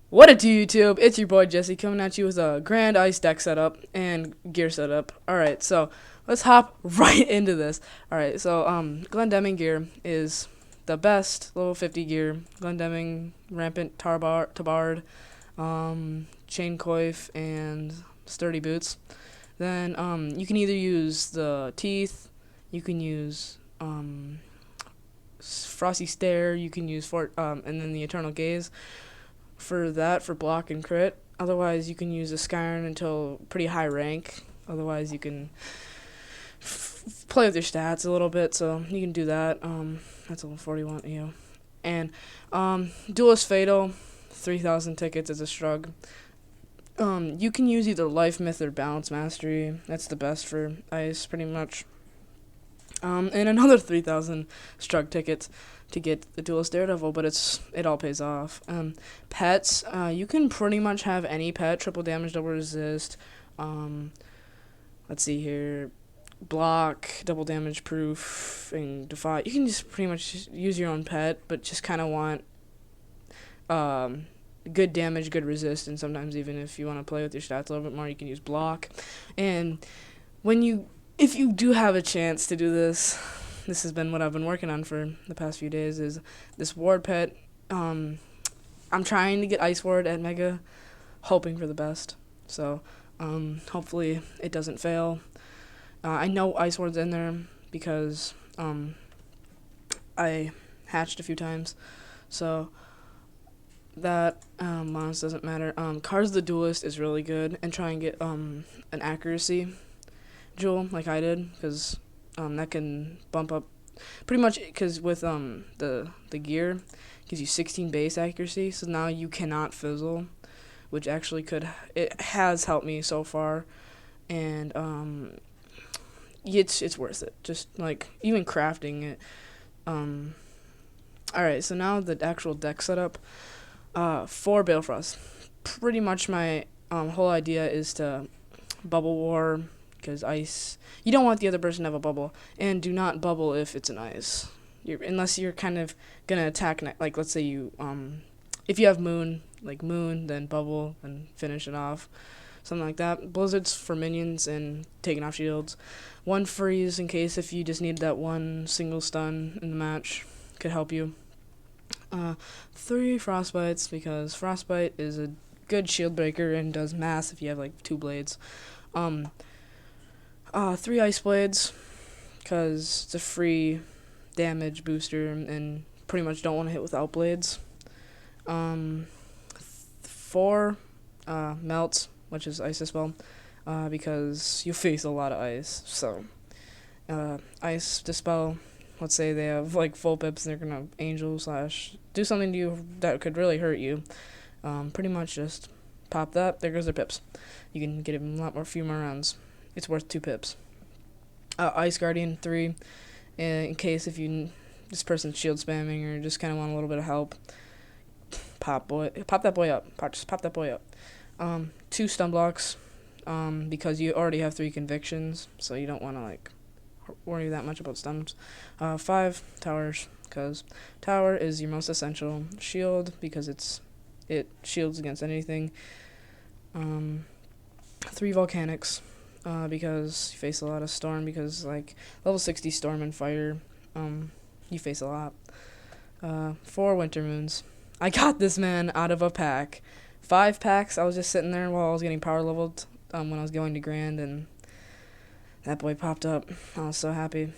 What it do, YouTube? It's your boy Jesse coming at you with a grand ice deck setup and gear setup. Alright, so let's hop right into this. Alright, so Glendemming gear is the best level 50 gear. Glendemming, Rampant, Tabard, Chain Coif, and Sturdy Boots. Then you can either use the Teeth, you can use Frosty Stare, you can use and then the Eternal Gaze for that for block and crit. Otherwise, you can use a Skyrim until pretty high rank. Otherwise, you can play with your stats a little bit, so you can do that. That's level 41, And Duelist Fatal, 3,000 tickets is a shrug. You can use either Life Myth or Balance Mastery. That's the best for ice, pretty much. And another 3,000 Strug tickets to get the Duelist Daredevil, but it all pays off. Pets, you can pretty much have any pet, triple damage, double resist. Let's see here, block, double damage proof, and defy. You can just pretty much use your own pet, but just kind of want good damage, good resist, and sometimes even if you want to play with your stats a little bit more, you can use block. And if you do have a chance to do this has been what I've been working on for the past few days, is this ward pet. I'm trying to get Ice Ward at Mega, hoping for the best. So, hopefully it doesn't fail. I know Ice Ward's in there because, I hatched a few times. So, that, honest doesn't matter. Cars the Duelist is really good, and try and get, an accuracy jewel like I did, because that can bump up pretty much, because with the gear gives you 16 base accuracy, so now you cannot fizzle, which actually it has helped me so far. And it's worth it, just like even crafting it. Alright, so now the actual deck setup. For Balefrost, pretty much my whole idea is to bubble war, because ice, you don't want the other person to have a bubble, and do not bubble if it's an ice. Unless you're kind of gonna attack, like let's say if you have moon, then bubble and finish it off, something like that. Blizzards for minions and taking off shields. One freeze in case if you just need that one single stun in the match, could help you. 3 frostbites, because frostbite is a good shield breaker and does mass if you have like 2 blades. 3 ice blades, because it's a free damage booster and pretty much don't want to hit without blades. 4 melts, which is ice dispel, because you face a lot of ice. So ice dispel, let's say they have like full pips and they're gonna angel / do something to you that could really hurt you. Pretty much just pop that, there goes their pips. You can get a few more rounds. It's worth 2 pips. Ice Guardian 3, in case if this person's shield spamming or just kind of want a little bit of help. Pop that boy up. Just pop that boy up. 2 stun blocks, because you already have 3 convictions, so you don't want to worry that much about stuns. 5 towers, because tower is your most essential. Shield, because it shields against anything. 3 volcanics, because you face a lot of storm, because level 60 storm and fire, you face a lot. 4 winter moons. I got this man out of a pack. 5 packs. I was just sitting there while I was getting power leveled, when I was going to Grand, and that boy popped up. I was so happy.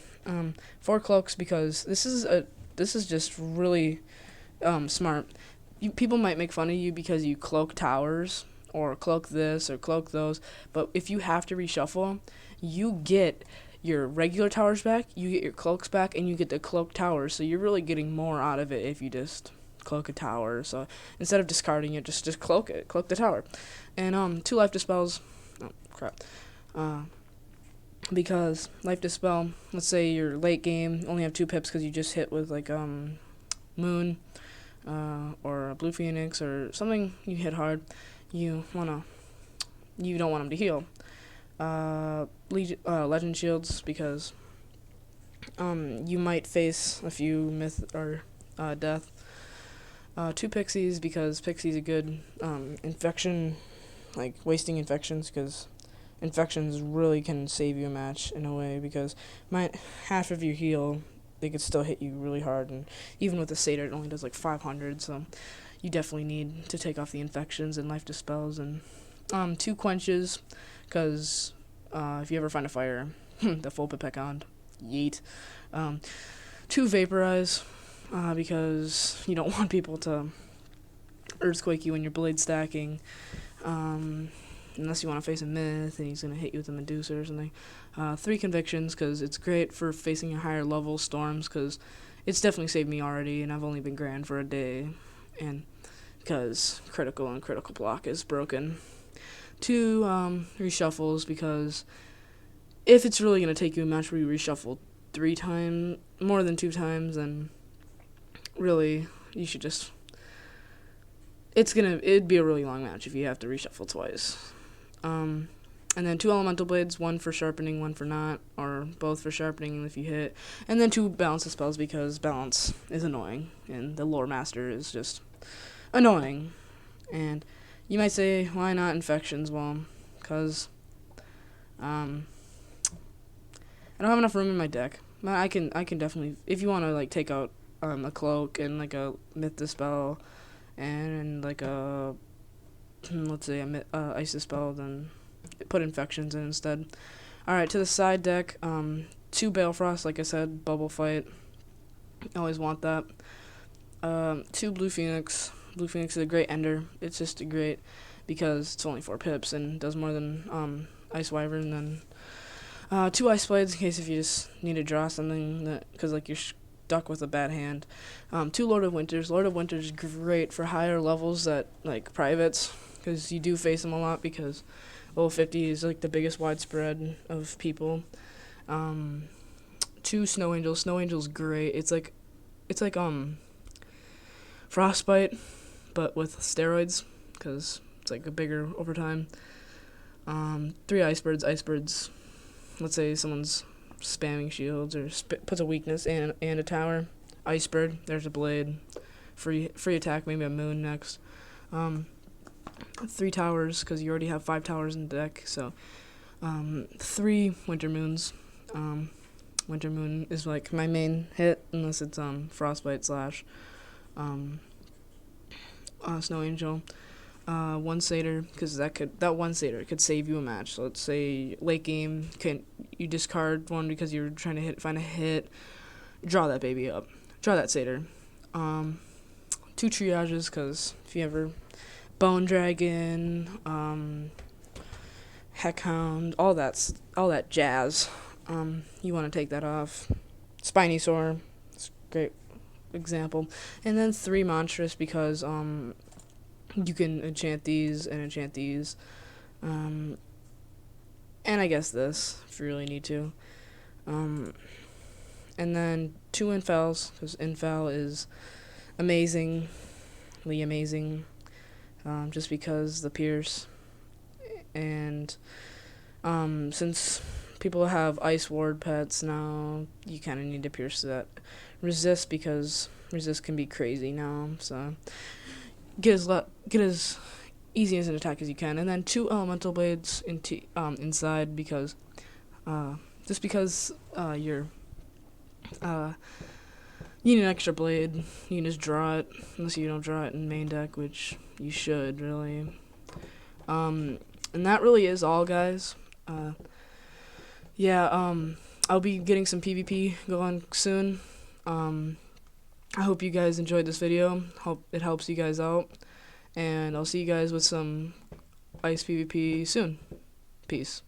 4 cloaks, because this is just really smart. People might make fun of you because you cloak towers, or cloak this, or cloak those, but if you have to reshuffle, you get your regular towers back, you get your cloaks back, and you get the cloak towers, so you're really getting more out of it if you just cloak a tower. So instead of discarding it, just cloak it, cloak the tower. And 2 life dispels. Oh crap. Because life dispel, let's say you're late game, only have 2 pips because you just hit with moon, or a blue phoenix or something, you hit hard, you don't want them to heal. Legend shields, because you might face a few myth or death. 2 pixies, because pixies are good infection, like wasting infections, because infections really can save you a match in a way, because half of your heal, they could still hit you really hard, and even with a satyr it only does like 500, so you definitely need to take off the infections and life dispels. And 2 quenches, because if you ever find a fire, the full pipec on, yeet. 2 vaporize, because you don't want people to earthquake you when you're blade stacking, unless you want to face a myth and he's going to hit you with a Medusa or something. 3 convictions, because it's great for facing higher level storms, because it's definitely saved me already, and I've only been grand for a day, and because critical and critical block is broken. 2 reshuffles, because if it's really going to take you a match where you reshuffle 3 times, more than 2 times, then really you should just, it'd be a really long match if you have to reshuffle twice. And then 2 elemental blades, 1 for sharpening, 1 for not, or both for sharpening if you hit. And then 2 balance of spells, because balance is annoying, and the lore master is just annoying. And you might say, why not infections? Well, because I don't have enough room in my deck. I can definitely, if you want to like take out a cloak and like a myth dispel and like a, let's say a ice dispel, then put infections in instead. Alright, to the side deck, 2 Balefrost, like I said, bubble fight, always want that. 2 Blue Phoenix. Blue Phoenix is a great ender. It's just a great, because it's only 4 pips and does more than Ice Wyvern. And then 2 Ice Blades, in case if you just need to draw something, that because like you're stuck with a bad hand. 2 Lord of Winters. Lord of Winters is great for higher levels at like privates, because you do face them a lot, because level 50 is like the biggest widespread of people. 2 Snow Angels. Snow Angel's great. It's like Frostbite, but with steroids, because it's like a bigger overtime. 3 Icebirds. Icebirds, let's say someone's spamming shields or puts a weakness and a tower. Icebird, there's a blade. Free attack, maybe a moon next. 3 towers, because you already have 5 towers in the deck, so 3 Winter Moons. Winter Moon is like my main hit, unless it's Frostbite slash Snow Angel. 1 Satyr, because that 1 Satyr could save you a match. So let's say late game, you discard 1 because you're trying to find a hit, draw that baby up, draw that Satyr. 2 Triages, because if you ever Bone Dragon, Heckhound, all that jazz, you want to take that off. Spiny Sore, it's a great example. And then 3 Monstrous, because you can enchant these and enchant these, and I guess this if you really need to. And then 2 Infels, because Infel is amazing, just because the Pierce, and since people have Ice Ward pets now, you kind of need to Pierce that. Resist, because resist can be crazy now, so get as easy as an attack as you can. And then 2 Elemental Blades inside, because just because you're you need an extra blade, you can just draw it, unless you don't draw it in main deck, which you should, really. And that really is all, guys. I'll be getting some PvP going soon. I hope you guys enjoyed this video. Hope it helps you guys out. And I'll see you guys with some Ice PvP soon. Peace.